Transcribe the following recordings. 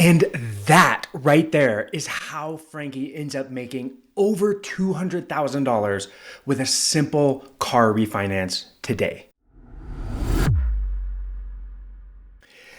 And that right there is how Frankie ends up making over $200,000 with a simple car refinance today.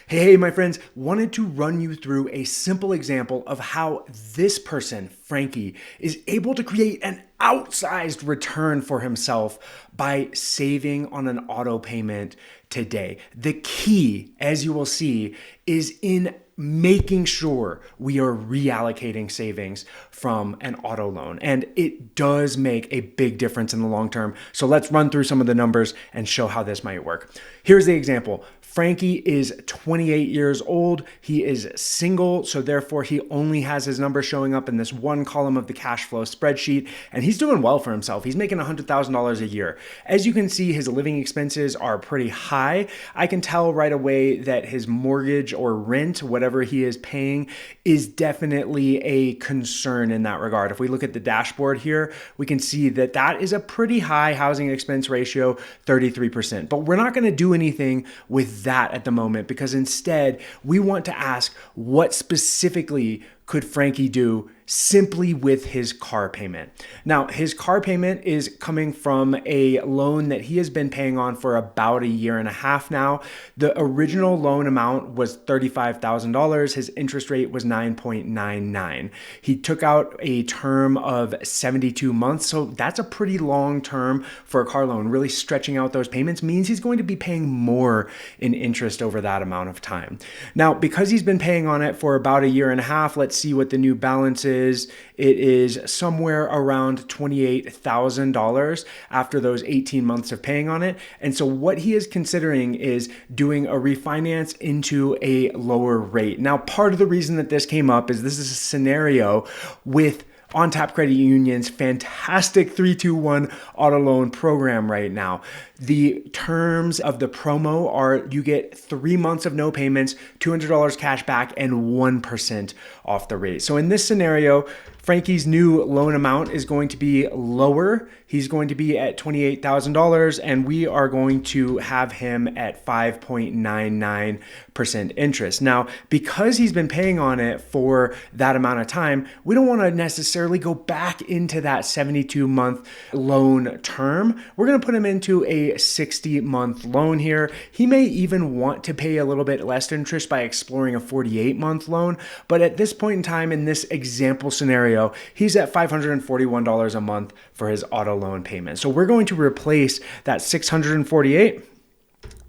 Hey, my friends, wanted to run you through a simple example of how this person, Frankie, is able to create an outsized return for himself by saving on an auto payment today. The key, as you will see, is in making sure we are reallocating savings from an auto loan. And it does make a big difference in the long term. So let's run through some of the numbers and show how this might work. Here's the example. Frankie is 28 years old. He is single, so therefore he only has his number showing up in this one column of the cash flow spreadsheet, and he's doing well for himself. He's making $100,000 a year. As you can see, his living expenses are pretty high. I can tell right away that his mortgage or rent, whatever he is paying, is definitely a concern in that regard. If we look at the dashboard here, we can see that that is a pretty high housing expense ratio, 33%. But we're not going to do anything with that at the moment, because instead we want to ask, what specifically could Frankie do simply with his car payment? Now, his car payment is coming from a loan that he has been paying on for about a year and a half now. The original loan amount was $35,000. His interest rate was 9.99. He took out a term of 72 months. So that's a pretty long term for a car loan. Really stretching out those payments means he's going to be paying more in interest over that amount of time. Now, because he's been paying on it for about a year and a half, let's see what the new balance is. It is somewhere around $28,000 after those 18 months of paying on it. And so what he is considering is doing a refinance into a lower rate. Now, part of the reason that this came up is this is a scenario with On Tap Credit Union's fantastic 3-2-1 auto loan program right now. The terms of the promo are you get 3 months of no payments, $200 cash back, and 1% off the rate. So in this scenario, Frankie's new loan amount is going to be lower. He's going to be at $28,000, and we are going to have him at 5.99% interest. Now, because he's been paying on it for that amount of time, we don't want to necessarily go back into that 72-month loan term. We're going to put him into a 60-month loan here. He may even want to pay a little bit less interest by exploring a 48-month loan, but at this point in time, in this example scenario, he's at $541 a month for his auto loan payment. So we're going to replace that $648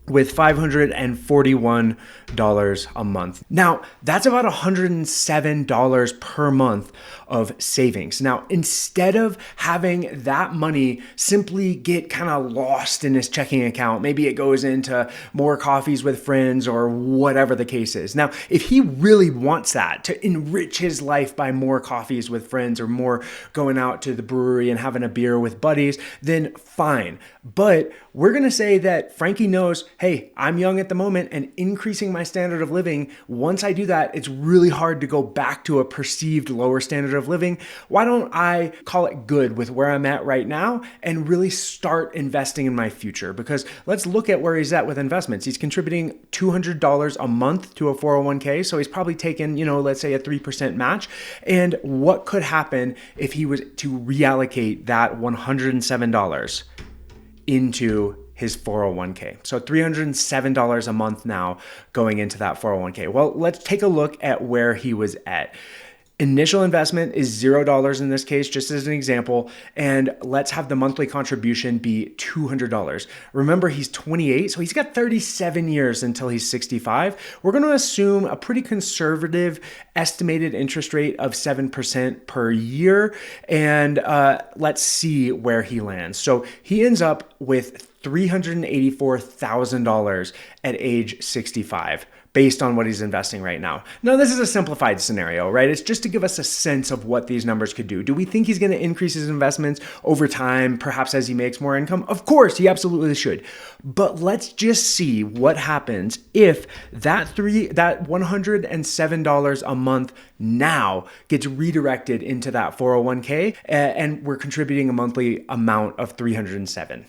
with $541 a month. Now, that's about $107 per month of savings. Now, instead of having that money simply get kind of lost in his checking account, maybe it goes into more coffees with friends or whatever the case is. Now, if he really wants that to enrich his life by more coffees with friends or more going out to the brewery and having a beer with buddies, then fine. But we're going to say that Frankie knows, hey, I'm young at the moment, and increasing my standard of living, once I do that, it's really hard to go back to a perceived lower standard of living. Why don't I call it good with where I'm at right now and really start investing in my future? Because let's look at where he's at with investments. He's contributing $200 a month to a 401k. So he's probably taken, let's say a 3% match. And what could happen if he was to reallocate that $107 into his 401k. So $307 a month now going into that 401k. Well, let's take a look at where he was at. Initial investment is $0 in this case, just as an example, and let's have the monthly contribution be $200. Remember, he's 28, so he's got 37 years until he's 65. We're going to assume a pretty conservative estimated interest rate of 7% per year, and let's see where he lands. So he ends up with $384,000 at age 65. Based on what he's investing right now. Now, this is a simplified scenario, right? It's just to give us a sense of what these numbers could do. Do we think he's going to increase his investments over time, perhaps as he makes more income? Of course, he absolutely should. But let's just see what happens if that $107 a month now gets redirected into that 401k, and we're contributing a monthly amount of $307.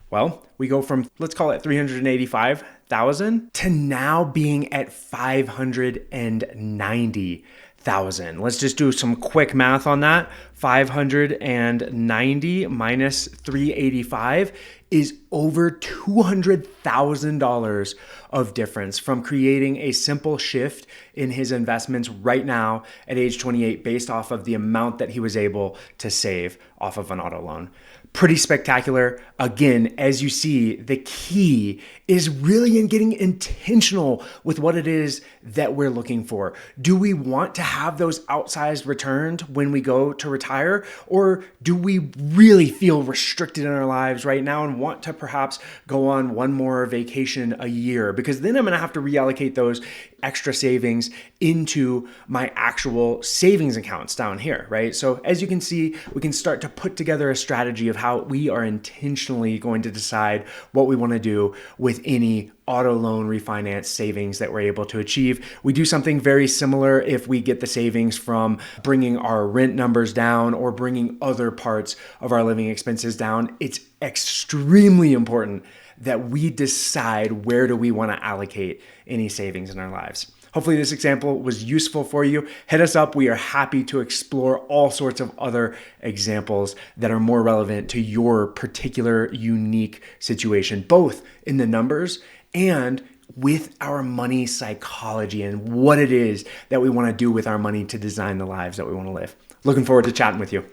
Well, we go from, let's call it $385,000 $400,000 to now being at $590,000. Let's just do some quick math on that. 590 minus 385 is over $200,000 of difference from creating a simple shift in his investments right now at age 28 based off of the amount that he was able to save off of an auto loan. Pretty spectacular. Again, as you see, the key is really in getting intentional with what it is that we're looking for. Do we want to have those outsized returns when we go to retire? Or do we really feel restricted in our lives right now and want to perhaps go on one more vacation a year? Because then I'm going to have to reallocate those extra savings into my actual savings accounts down here, right? So as you can see, we can start to put together a strategy of how we are intentionally going to decide what we want to do with any auto loan refinance savings that we're able to achieve. We do something very similar if we get the savings from bringing our rent numbers down or bringing other parts of our living expenses down. It's extremely important that we decide where do we want to allocate any savings in our lives. Hopefully this example was useful for you. Hit us up. We are happy to explore all sorts of other examples that are more relevant to your particular unique situation, both in the numbers and with our money psychology and what it is that we want to do with our money to design the lives that we want to live. Looking forward to chatting with you.